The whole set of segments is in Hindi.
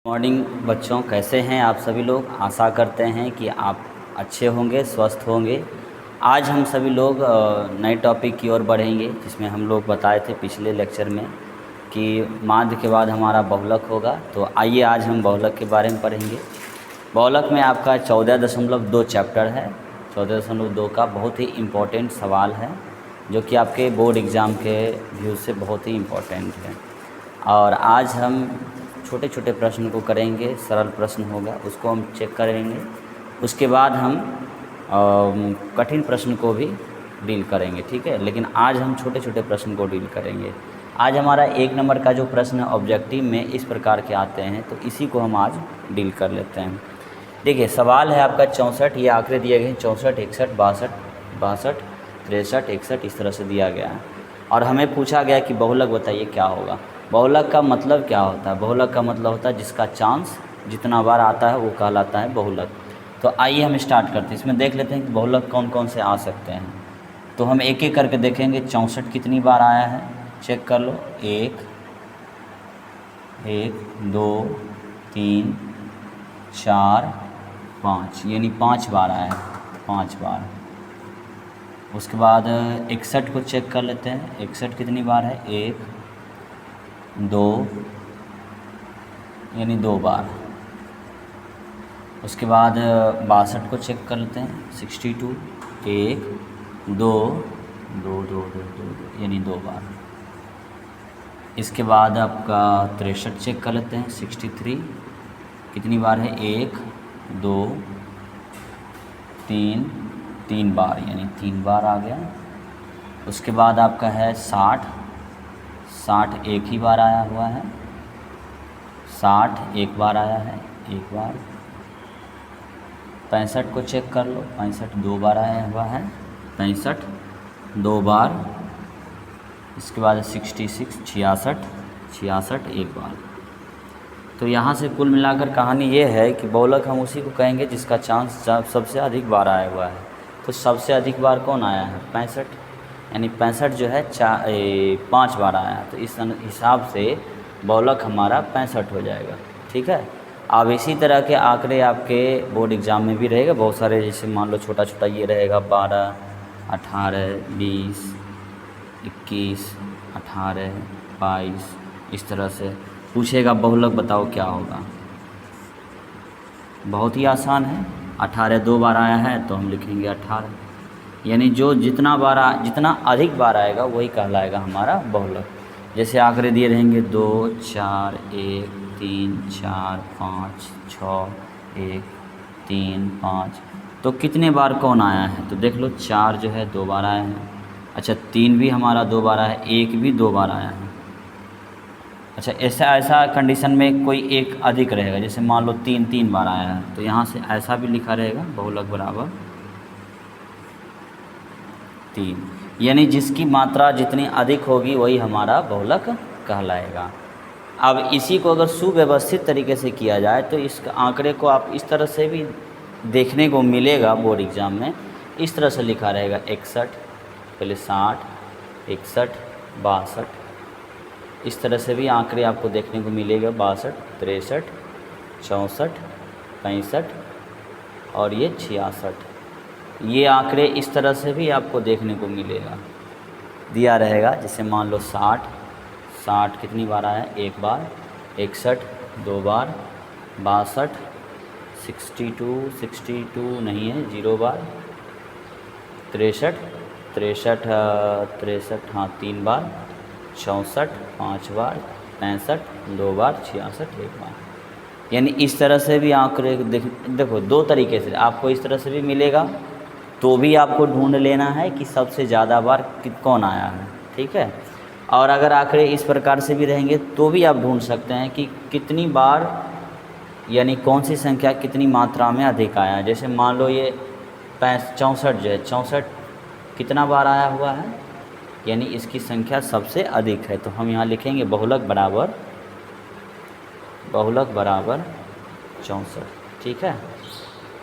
मॉर्निंग बच्चों, कैसे हैं आप सभी लोग। आशा करते हैं कि आप अच्छे होंगे, स्वस्थ होंगे। आज हम सभी लोग नए टॉपिक की ओर बढ़ेंगे, जिसमें हम लोग बताए थे पिछले लेक्चर में कि माध्य के बाद हमारा बहुलक होगा। तो आइए आज हम बहुलक के बारे में पढ़ेंगे। बहुलक में आपका 14.2 चैप्टर है। 14.2 का बहुत ही इम्पोर्टेंट सवाल है, जो कि आपके बोर्ड एग्ज़ाम के व्यू से बहुत ही इम्पोर्टेंट है। और आज हम छोटे छोटे प्रश्न को करेंगे, सरल प्रश्न होगा उसको हम चेक करेंगे। उसके बाद हम कठिन प्रश्न को भी डील करेंगे, ठीक है। लेकिन आज हम छोटे छोटे प्रश्न को डील करेंगे। आज हमारा 1 नंबर का जो प्रश्न ऑब्जेक्टिव में इस प्रकार के आते हैं, तो इसी को हम आज डील कर लेते हैं। देखिए, सवाल है आपका 64, ये आंकड़े दिए गए हैं 64, 61, 62, 63, 61, इस तरह से दिया गया है। और हमें पूछा गया कि बहुलक बताइए क्या होगा। बहुलक का मतलब क्या होता है? बहुलक का मतलब होता है जिसका चांस जितना बार आता है वो कहलाता है बहुलक। तो आइए हम स्टार्ट करते हैं। इसमें देख लेते हैं कि बहुलक कौन कौन से आ सकते हैं। तो हम एक एक करके देखेंगे। 64 कितनी बार आया है, चेक कर लो। 1 2 3 4 5, यानी 5 बार आया है, 5 बार। उसके बाद 61 को चेक कर लेते हैं। 61 कितनी बार है? 1 2, यानी 2 बार। उसके बाद 62 को चेक कर लेते हैं। 62, 1 2 2 2 2 2, यानी 2 बार। इसके बाद आपका 63 चेक कर लेते हैं। 63 कितनी बार है? 1 2 3, 3 बार, यानी 3 बार आ गया। उसके बाद आपका है 60 एक ही बार आया हुआ है। 60 एक बार आया है, एक बार। 65 को चेक कर लो। 65 2 बार आया हुआ है, 65 2 बार। इसके बाद 66 66 एक बार। तो यहाँ से कुल मिलाकर कहानी ये है कि बहुलक हम उसी को कहेंगे जिसका चांस सबसे अधिक बार आया हुआ है। तो सबसे अधिक बार कौन आया है? 65, यानी 65 जो है 5 बार आया। तो इस हिसाब से बहुलक हमारा 65 हो जाएगा, ठीक है। अब इसी तरह के आंकड़े आपके बोर्ड एग्ज़ाम में भी रहेगा बहुत सारे। जैसे मान लो छोटा छोटा ये रहेगा 12 18 20 21 18 22, इस तरह से पूछेगा बहुलक बताओ क्या होगा। बहुत ही आसान है। 18 2 बार आया है तो हम लिखेंगे 18, यानी जो जितना अधिक बार आएगा वही कहलाएगा हमारा बहुलक। जैसे आंकड़े दिए रहेंगे 2 4 1 3 4 5 6 1 3 5, तो कितने बार कौन आया है? तो देख लो, 4 जो है 2 बार आया है। अच्छा, 3 भी हमारा 2 बार आया है, 1 भी 2 बार आया है। अच्छा, ऐसा कंडीशन में कोई एक अधिक रहेगा। जैसे मान लो 3 बार आया है, तो यहाँ से ऐसा भी लिखा रहेगा बहुलक बराबर 3, यानी जिसकी मात्रा जितनी अधिक होगी वही हमारा बहुलक कहलाएगा। अब इसी को अगर सुव्यवस्थित तरीके से किया जाए तो इस आंकड़े को आप इस तरह से भी देखने को मिलेगा बोर्ड एग्ज़ाम में। इस तरह से लिखा रहेगा 61, पहले 60 61 62, इस तरह से भी आंकड़े आपको देखने को मिलेगा। 62 63 64 65 और ये 66, ये आंकड़े इस तरह से भी आपको देखने को मिलेगा, दिया रहेगा। जैसे मान लो 60 कितनी बार आया? 1 बार। 61 2 बार। 62 62 नहीं है, 0 बार। 63 हाँ 3 बार। 64 5 बार। 65 2 बार। 66 1 बार। यानी इस तरह से भी आंकड़े देखो, 2 तरीके से आपको इस तरह से भी मिलेगा, तो भी आपको ढूंढ लेना है कि सबसे ज़्यादा बार कौन आया है, ठीक है। और अगर आंकड़े इस प्रकार से भी रहेंगे तो भी आप ढूंढ सकते हैं कि कितनी बार, यानी कौन सी संख्या कितनी मात्रा में अधिक आया है। जैसे मान लो ये 64 जो है, 64 कितना बार आया हुआ है, यानी इसकी संख्या सबसे अधिक है। तो हम यहाँ लिखेंगे बहुलक बराबर 64, ठीक है।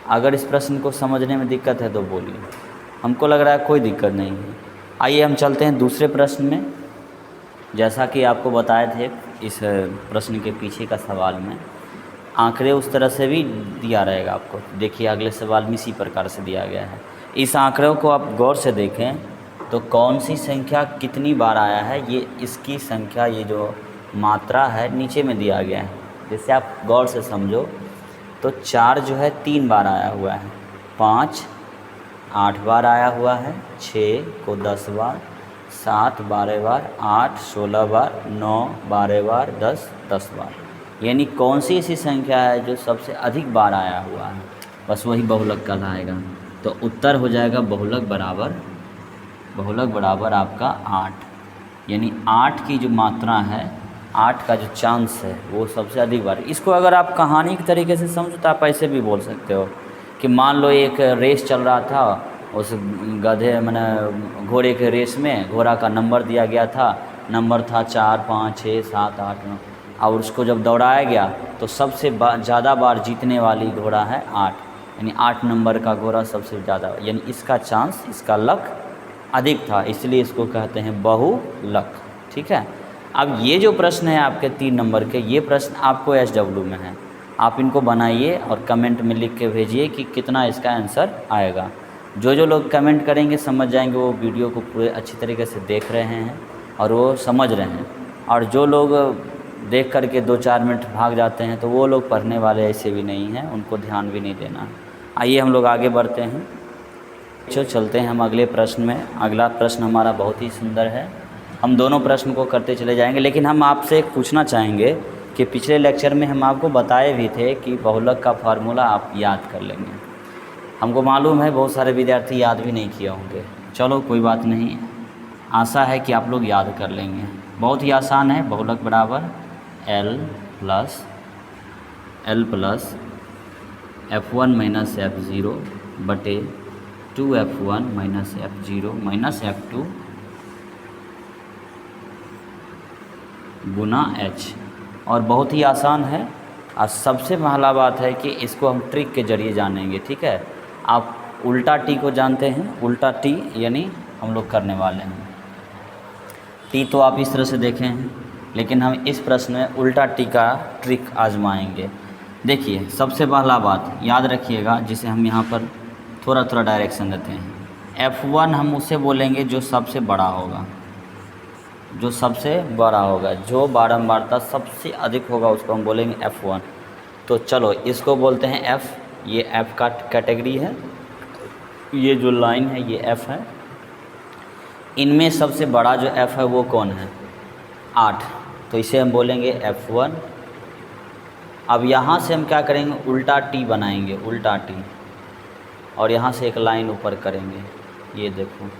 अगर इस प्रश्न को समझने में दिक्कत है तो बोलिए। हमको लग रहा है कोई दिक्कत नहीं है। आइए हम चलते हैं दूसरे प्रश्न में। जैसा कि आपको बताए थे इस प्रश्न के पीछे का सवाल में आंकड़े उस तरह से भी दिया रहेगा आपको। देखिए अगले सवाल में इसी प्रकार से दिया गया है। इस आंकड़ों को आप गौर से देखें तो कौन सी संख्या कितनी बार आया है, ये इसकी संख्या, ये जो मात्रा है नीचे में दिया गया है। जैसे आप गौर से समझो तो 4 जो है 3 बार आया हुआ है, 5 8 बार आया हुआ है, 6 को 10 बार, 7 12 बार, 8 16 बार, 9 12 बार, 10 बार। यानी कौन सी ऐसी संख्या है जो सबसे अधिक बार आया हुआ है, बस वही बहुलक कहलाएगा। तो उत्तर हो जाएगा बहुलक बराबर आपका 8। यानी 8 की जो मात्रा है, 8 का जो चांस है वो सबसे अधिक बार। इसको अगर आप कहानी के तरीके से समझो तो आप ऐसे भी बोल सकते हो कि मान लो एक रेस चल रहा था, उस गधे मैंने घोड़े के रेस में घोड़ा का नंबर दिया गया था, नंबर था 4 5 6 7 8 9, और उसको जब दौड़ाया गया तो सबसे ज़्यादा बार जीतने वाली घोड़ा है 8। यानी 8 नंबर का घोड़ा सबसे ज़्यादा, यानी इसका चांस, इसका लक अधिक था, इसलिए इसको कहते हैं बहुलक। ठीक है। अब ये जो प्रश्न है आपके 3 नंबर के, ये प्रश्न आपको SW में है। आप इनको बनाइए और कमेंट में लिख के भेजिए कि कितना इसका आंसर आएगा। जो लोग कमेंट करेंगे समझ जाएंगे वो वीडियो को पूरे अच्छी तरीके से देख रहे हैं और वो समझ रहे हैं, और जो लोग देख करके 2-4 मिनट भाग जाते हैं तो वो लोग पढ़ने वाले ऐसे भी नहीं हैं, उनको ध्यान भी नहीं देना। आइए हम लोग आगे बढ़ते हैं। चलते हैं हम अगले प्रश्न में। अगला प्रश्न हमारा बहुत ही सुंदर है। हम दोनों प्रश्न को करते चले जाएंगे, लेकिन हम आपसे एक पूछना चाहेंगे कि पिछले लेक्चर में हम आपको बताए भी थे कि बहुलक का फार्मूला आप याद कर लेंगे। हमको मालूम है बहुत सारे विद्यार्थी याद भी नहीं किए होंगे। चलो कोई बात नहीं, आशा है कि आप लोग याद कर लेंगे। बहुत ही आसान है। बहुलक बराबर L plus F1 minus F0 बटे 2F1 minus F0 minus F2 गुना H। और बहुत ही आसान है, और सबसे पहला बात है कि इसको हम ट्रिक के जरिए जानेंगे। ठीक है। आप उल्टा टी को जानते हैं, उल्टा टी यानी हम लोग करने वाले हैं। टी तो आप इस तरह से देखे हैं, लेकिन हम इस प्रश्न में उल्टा टी का ट्रिक आजमाएंगे। देखिए सबसे पहला बात याद रखिएगा, जिसे हम यहाँ पर थोड़ा डायरेक्शन देते हैं। F1 हम उसे बोलेंगे जो सबसे बड़ा होगा, जो बारंबारता सबसे अधिक होगा उसको हम बोलेंगे F1। तो चलो इसको बोलते हैं F। ये F का कैटेगरी है, ये जो लाइन है ये F है। इनमें सबसे बड़ा जो F है वो कौन है? 8। तो इसे हम बोलेंगे F1। अब यहाँ से हम क्या करेंगे, उल्टा टी बनाएंगे, उल्टा टी, और यहाँ से एक लाइन ऊपर करेंगे। ये देखो,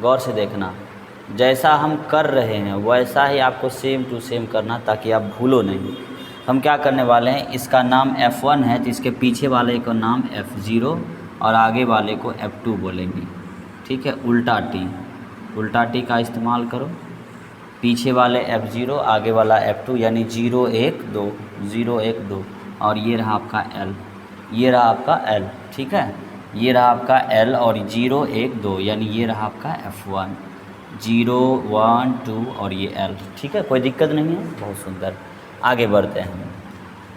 गौर से देखना, जैसा हम कर रहे हैं वैसा ही आपको सेम टू सेम करना, ताकि आप भूलो नहीं। हम क्या करने वाले हैं, इसका नाम F1 है तो इसके पीछे वाले को नाम F0 और आगे वाले को F2 बोलेंगे। ठीक है। उल्टा टी का इस्तेमाल करो, पीछे वाले F0 आगे वाला F2, यानी 0 1 2 0 1 2, और ये रहा आपका L, ये रहा आपका L। ठीक है। ये रहा आपका L और 0 1 2, यानी ये रहा आपका F1, 0 1 2 और ये L। ठीक है, कोई दिक्कत नहीं है, बहुत सुंदर। आगे बढ़ते हैं।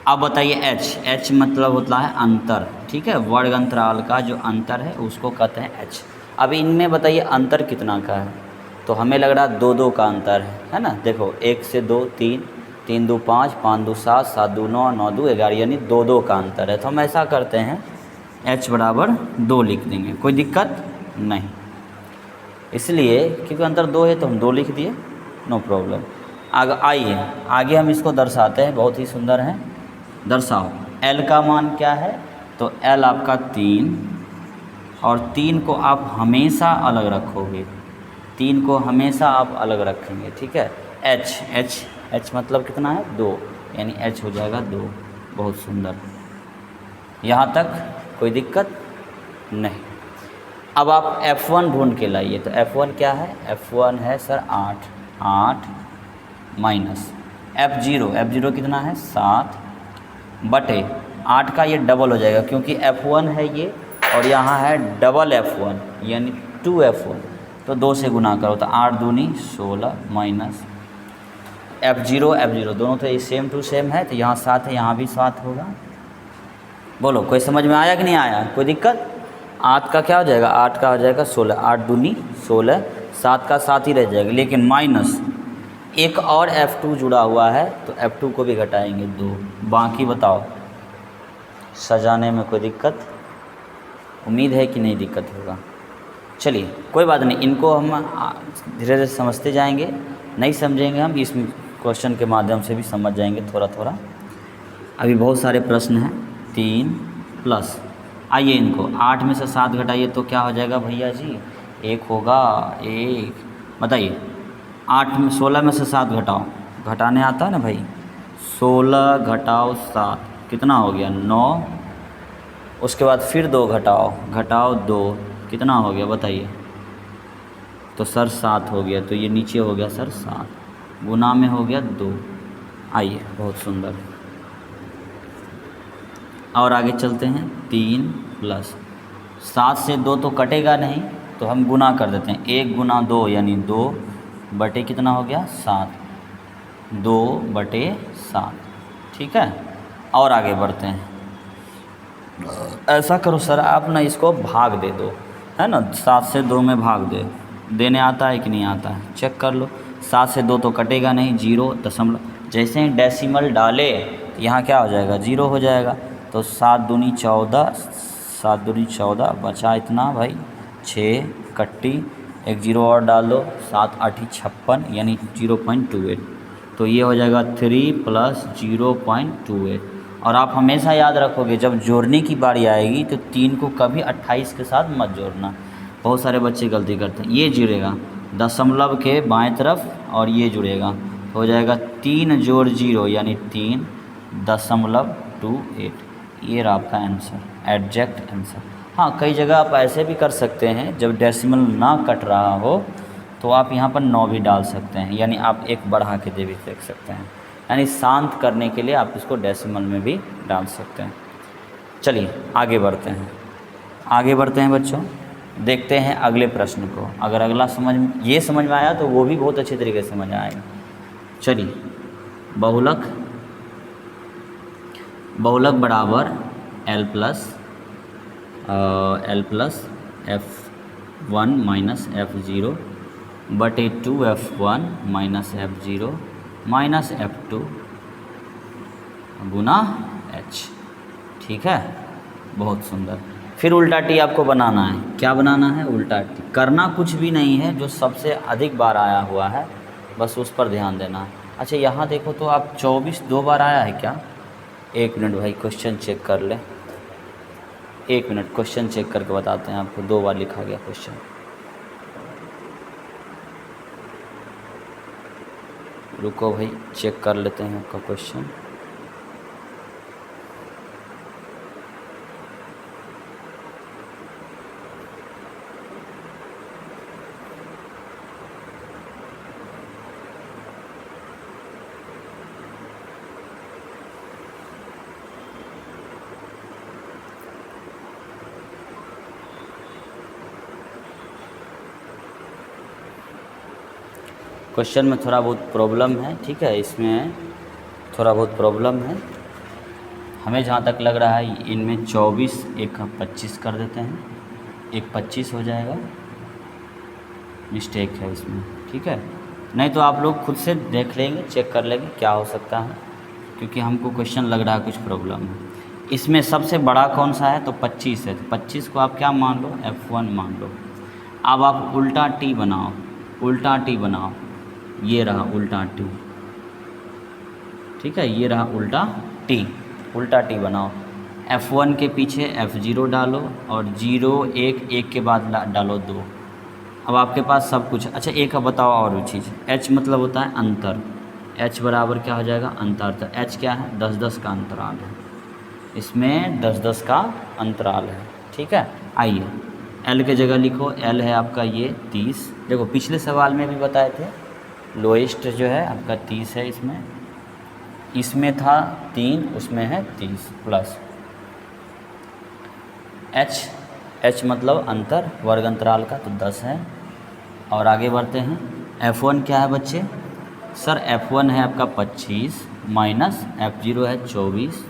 अब बताइए H मतलब होता है अंतर। ठीक है। वर्ग अंतराल का जो अंतर है उसको कहते हैं H। अब इनमें बताइए अंतर कितना का है, तो हमें लग रहा है 2 का अंतर है ना। देखो 1 से 2 3, 3 2 5, 5 2 7, 7 2 9, 9 2 11, यानी 2 का अंतर है। तो हम ऐसा करते हैं H बराबर 2 लिख देंगे, कोई दिक्कत नहीं। इसलिए क्योंकि अंतर 2 है तो हम 2 लिख दिए, नो प्रॉब्लम। आइए आगे हम इसको दर्शाते हैं, बहुत ही सुंदर है। दर्शाओ L का मान क्या है, तो L आपका 3, और 3 को आप हमेशा अलग रखोगे, 3 को हमेशा आप अलग रखेंगे। ठीक है। H मतलब कितना है, 2, यानी H हो जाएगा 2। बहुत सुंदर, यहाँ तक कोई दिक्कत नहीं। अब आप F1 ढूंढ के लाइए, तो F1 क्या है, F1 है सर 8 माइनस F0 कितना है 7 बटे 8 का ये डबल हो जाएगा, क्योंकि F1 है ये और यहाँ है डबल F1 यानी 2F1, तो 2 से गुना करो तो 8 दूनी 16 माइनस F0 दोनों तो ये सेम टू सेम है, तो यहाँ 7 है, यहाँ भी 7 होगा। बोलो कोई समझ में आया कि नहीं आया, कोई दिक्कत? 8 का क्या हो जाएगा, 8 का हो जाएगा 16, 8 दूनी 16, 7 का 7 ही रह जाएगा, लेकिन माइनस एक और F2 जुड़ा हुआ है, तो F2 को भी घटाएंगे 2। बाकी बताओ सजाने में कोई दिक्कत, उम्मीद है कि नहीं दिक्कत होगा। चलिए कोई बात नहीं, इनको हम धीरे धीरे समझते जाएंगे, नहीं समझेंगे हम इस क्वेश्चन के माध्यम से भी समझ जाएंगे थोड़ा थोड़ा। अभी बहुत सारे प्रश्न हैं। 3 प्लस, आइए इनको 8 में से 7 घटाइए तो क्या हो जाएगा भैया जी, 1 होगा, 1। बताइए 8 में 16 में से 7 घटाओ, घटाने आता है ना भाई, 16 घटाओ 7 कितना हो गया, 9। उसके बाद फिर 2 घटाओ, घटाओ 2 कितना हो गया बताइए, तो सर 7 हो गया, तो ये नीचे हो गया सर 7, गुना में हो गया 2। आइए बहुत सुंदर, और आगे चलते हैं। 3 प्लस 7 से 2 तो कटेगा नहीं, तो हम गुना कर देते हैं, 1 गुना 2 यानी 2 बटे कितना हो गया 7, 2 बटे 7, ठीक है। और आगे बढ़ते हैं, ऐसा करो सर आप ना इसको भाग दे दो, है ना, 7 से 2 में भाग दे, देने आता है कि नहीं आता है, चेक कर लो। 7 से 2 तो कटेगा नहीं, 0 दशमलव, जैसे ही डेसिमल डाले तो यहाँ क्या हो जाएगा, 0 हो जाएगा। तो 7 दूनी 14, 7 दूनी 14, बचा इतना भाई 6 कट्टी, एक 0 और डाल दो, 7 8 56 यानी 0.28, तो ये हो जाएगा 3 प्लस 0.28। और आप हमेशा याद रखोगे जब जोड़ने की बारी आएगी तो 3 को कभी 28 के साथ मत जोड़ना, बहुत सारे बच्चे गलती करते हैं। ये जुड़ेगा दशमलव के बाएं तरफ और ये जुड़ेगा, तो हो जाएगा 3 जोड़ 0 यानी 3.28, ये रहा आपका आंसर, एग्जैक्ट आंसर। हाँ कई जगह आप ऐसे भी कर सकते हैं, जब डेसिमल ना कट रहा हो तो आप यहाँ पर 9 भी डाल सकते हैं, यानी आप एक बढ़ा के दे भी देख सकते हैं, यानी शांत करने के लिए आप इसको डेसिमल में भी डाल सकते हैं। चलिए आगे बढ़ते हैं, आगे बढ़ते हैं बच्चों, देखते हैं अगले प्रश्न को। अगर अगला ये समझ में आया तो वो भी बहुत अच्छे तरीके से समझ आएगा। चलिए बहुलक बराबर L plus F1 minus F0 बटे 2F1 minus F0 minus F2 गुना H, ठीक है, बहुत सुंदर। फिर उल्टा टी आपको बनाना है, क्या बनाना है, उल्टा टी। करना कुछ भी नहीं है, जो सबसे अधिक बार आया हुआ है बस उस पर ध्यान देना है। अच्छा यहाँ देखो तो आप 24 2 बार आया है क्या, 1 मिनट भाई क्वेश्चन चेक कर ले, 1 मिनट क्वेश्चन चेक करके बताते हैं आपको, 2 बार लिखा गया क्वेश्चन। रुको भाई चेक कर लेते हैं आपका क्वेश्चन। क्वेश्चन में थोड़ा बहुत प्रॉब्लम है, ठीक है, इसमें थोड़ा बहुत प्रॉब्लम है। हमें जहाँ तक लग रहा है इनमें 24 एक 25 कर देते हैं, एक 25 हो जाएगा, मिस्टेक है इसमें, ठीक है। नहीं तो आप लोग खुद से देख लेंगे, चेक कर लेंगे क्या हो सकता है, क्योंकि हमको क्वेश्चन लग रहा है कुछ प्रॉब्लम है। इसमें सबसे बड़ा कौन सा है, तो 25 है, तो 25 को आप क्या मान लो, F1 मान लो। अब आप उल्टा टी बनाओ, उल्टा टी बनाओ, ये रहा उल्टा टी, ठीक है, ये रहा उल्टा टी, उल्टा टी बनाओ। F1 के पीछे F0 डालो और 0 1 1 के बाद डालो 2। अब आपके पास सब कुछ। अच्छा एक अब बताओ और भी चीज़, H मतलब होता है अंतर, H बराबर क्या हो जाएगा, अंतर। तो H क्या है, 10-10 का अंतराल है, इसमें 10-10 का अंतराल है, ठीक है। आइए L के जगह लिखो, L है आपका ये 30। देखो पिछले सवाल में भी बताए थे, लोएस्ट जो है आपका 30 है, इसमें था 3, उसमें है 30 प्लस H मतलब अंतर, वर्ग अंतराल का, तो 10 है। और आगे बढ़ते हैं, F1 क्या है बच्चे, सर F1 है आपका 25 माइनस F0 है 24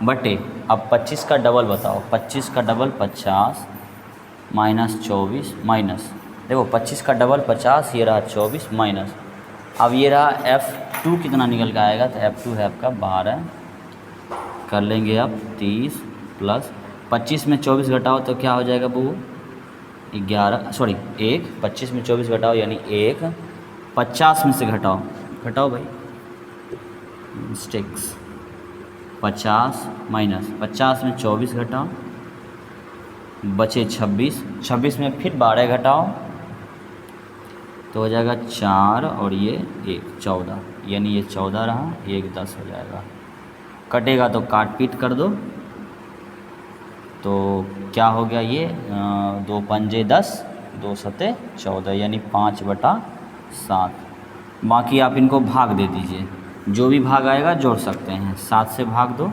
बटे, अब 25 का डबल बताओ, 25 का डबल 50 माइनस 24 माइनस, देखो 25 का डबल 50, ये रहा 24 माइनस, अब ये रहा F2 कितना निकल के आएगा, तो F2 है आपका 12, कर लेंगे अब 30 प्लस 25 में 24 घटाओ तो क्या हो जाएगा वो 11, सॉरी 1, 25 में 24 घटाओ यानी 1, 50 में से घटाओ, घटाओ भाई मिस्टेक्स, 50 माइनस 50 में 24 घटाओ बचे 26, 26 में फिर 12 घटाओ तो हो जाएगा 4 और ये 1 14, यानी ये 14 रहा, ये 10 हो जाएगा, कटेगा तो काट पीट कर दो, तो क्या हो गया ये 2 पंजे 10, 2 सते 14, यानी 5/7। बाकी आप इनको भाग दे दीजिए, जो भी भाग आएगा जोड़ सकते हैं, 7 से भाग दो,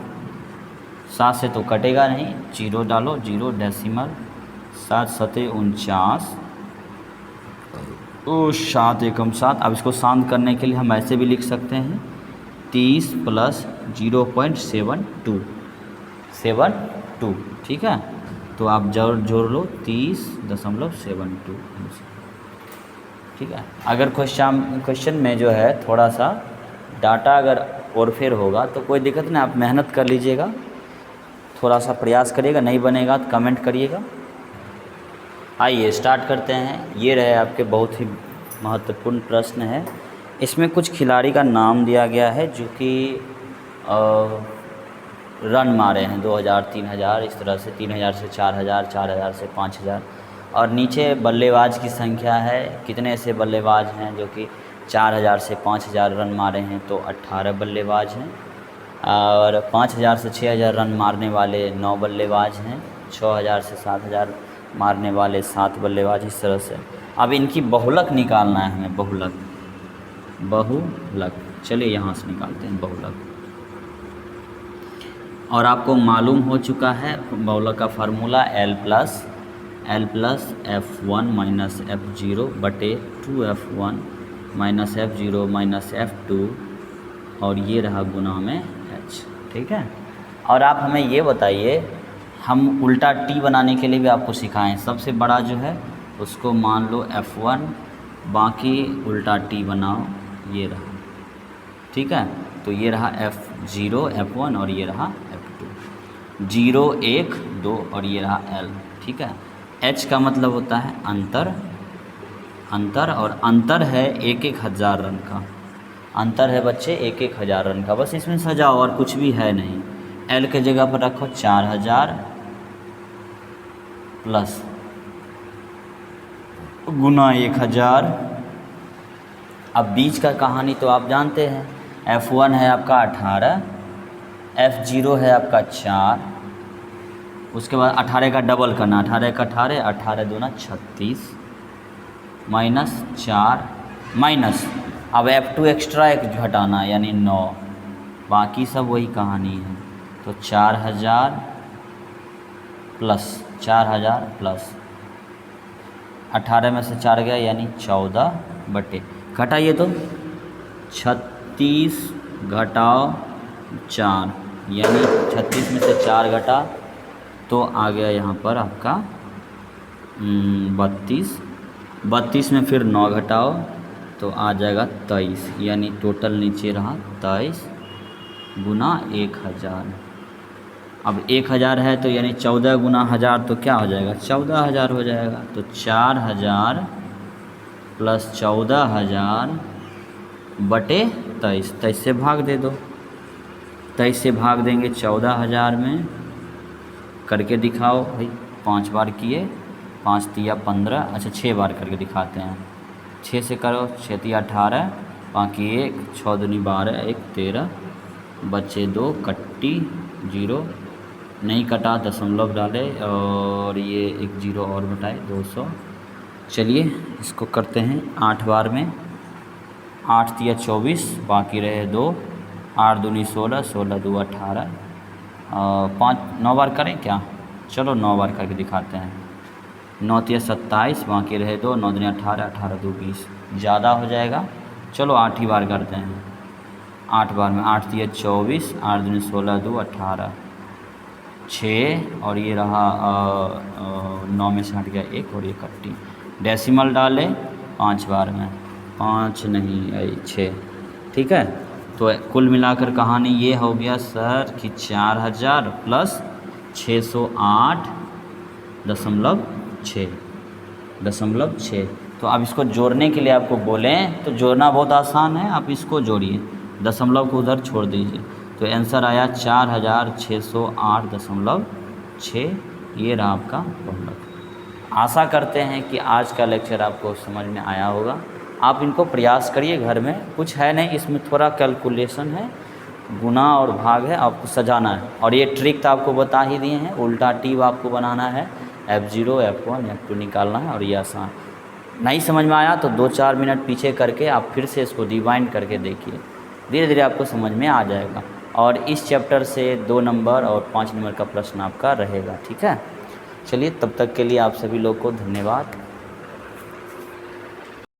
7 से तो कटेगा नहीं, 0 डालो, 0 डेसिमल, 7 सते 49, 7 एकम 7। अब इसको शांत करने के लिए हम ऐसे भी लिख सकते हैं 30 प्लस 0.72, ठीक है, तो आप जोड़ लो 30.72, ठीक है। अगर क्वेश्चन में जो है थोड़ा सा डाटा अगर ओरफेर होगा तो कोई दिक्कत नहीं, आप मेहनत कर लीजिएगा, थोड़ा सा प्रयास करिएगा, नहीं बनेगा तो कमेंट करिएगा। आइए स्टार्ट करते हैं। ये रहे आपके बहुत ही महत्वपूर्ण प्रश्न है, इसमें कुछ खिलाड़ी का नाम दिया गया है जो कि रन मारे हैं 2000, 3000, इस तरह से 3000 से 4000, 4000 से 5000, और नीचे बल्लेबाज की संख्या है, कितने ऐसे बल्लेबाज हैं जो कि 4000 से 5000 रन मारे हैं, तो 18 बल्लेबाज हैं, और 5000 से 6000 रन मारने वाले 9 बल्लेबाज हैं, 6000 से 7000 मारने वाले 7 बल्लेबाज, इस तरह से। अब इनकी बहुलक निकालना है हमें, बहुलक, चलिए यहाँ से निकालते हैं बहुलक। और आपको मालूम हो चुका है बहुलक का formula L plus F1 minus F0 बटे 2F1 minus F0 minus F2, और ये रहा गुना में H, ठीक है। और आप हमें ये बताइए, हम उल्टा T बनाने के लिए भी आपको सिखाएं, सबसे बड़ा जो है उसको मान लो F1, बाकी उल्टा T बनाओ, ये रहा, ठीक है। तो ये रहा F0 F1 और ये रहा F2, 0 1 2 और ये रहा L, ठीक है। H का मतलब होता है अंतर, और अंतर है 1,000 रन का, अंतर है बच्चे 1,000 रन का, बस इसमें सजाओ और कुछ भी है नहीं। L के जगह पर रखो 4000 प्लस गुना 1000। अब बीच का कहानी तो आप जानते हैं, F1 है आपका 18, F0 है आपका 4, उसके बाद 18 का डबल करना, 18 का 18, 18 दूना 36 माइनस 4 माइनस, अब F2 एक्स्ट्रा एक घटाना यानी 9, बाकी सब वही कहानी है। तो 4000 प्लस 18 में से 4 गया यानी 14 बटे, घटाइए तो 36 घटाओ 4, यानी 36 में से 4 घटा तो आ गया यहाँ पर आपका 32 में फिर 9 घटाओ तो आ जाएगा 23, यानी टोटल नीचे रहा 23 गुना 1000। अब 1000 है तो यानी 14 गुना 1000 तो क्या हो जाएगा, 14000 हो जाएगा। तो 4000 प्लस 14000 बटे 23 से भाग दे दो, 23 से भाग देंगे 14000 में, करके दिखाओ भाई, 5 बार किए, 5 तिया 15, अच्छा 6 बार करके दिखाते हैं, 6 से करो, 6 तिया 18, बाकी 1, 6 दूनी 12, 1 13, बचे 2, कट्टी 0, नहीं कटा दशमलव डाले और ये 1 0 और बटाए 200। चलिए इसको करते हैं 8 बार में, 8 तिया 24, बाकी रहे 2, 8 दूनी 16, 16 2 18, 9 बार करें क्या, चलो 9 बार करके दिखाते हैं, 9 तिया 27, बाकी रहे 2, 9 दूनी 18, 18 2 20, ज़्यादा हो जाएगा चलो 8 ही बार करते हैं। 8 बार में 8 दिया 24, 8 दूनी 16, 2 18, 6 और ये रहा 9 में से हट गया 1 और ये कट्टी। डेसिमल डाले 5 बार में, 5 नहीं 6, ठीक है। तो कुल मिलाकर कहानी ये हो गया सर कि 4000 प्लस 608.6। तो अब इसको जोड़ने के लिए आपको बोलें तो जोड़ना बहुत आसान है, आप इसको जोड़िए, दशमलव को उधर छोड़ दीजिए। तो आंसर आया 4608.6। ये रहा आपका बहुलक। आशा करते हैं कि आज का लेक्चर आपको समझ में आया होगा। आप इनको प्रयास करिए घर में, कुछ है नहीं इसमें, थोड़ा कैलकुलेशन है, गुना और भाग है, आपको सजाना है। और ये ट्रिक तो आपको बता ही दिए हैं, उल्टा टीव आपको बनाना है, F0 F1 F2 निकालना है। और ये आसान, नहीं समझ में आया तो 2-4 मिनट पीछे करके आप फिर से इसको रिवाइंड करके देखिए, धीरे धीरे आपको समझ में आ जाएगा। और इस चैप्टर से 2 नंबर और 5 नंबर का प्रश्न आपका रहेगा, ठीक है। चलिए तब तक के लिए आप सभी लोग को धन्यवाद।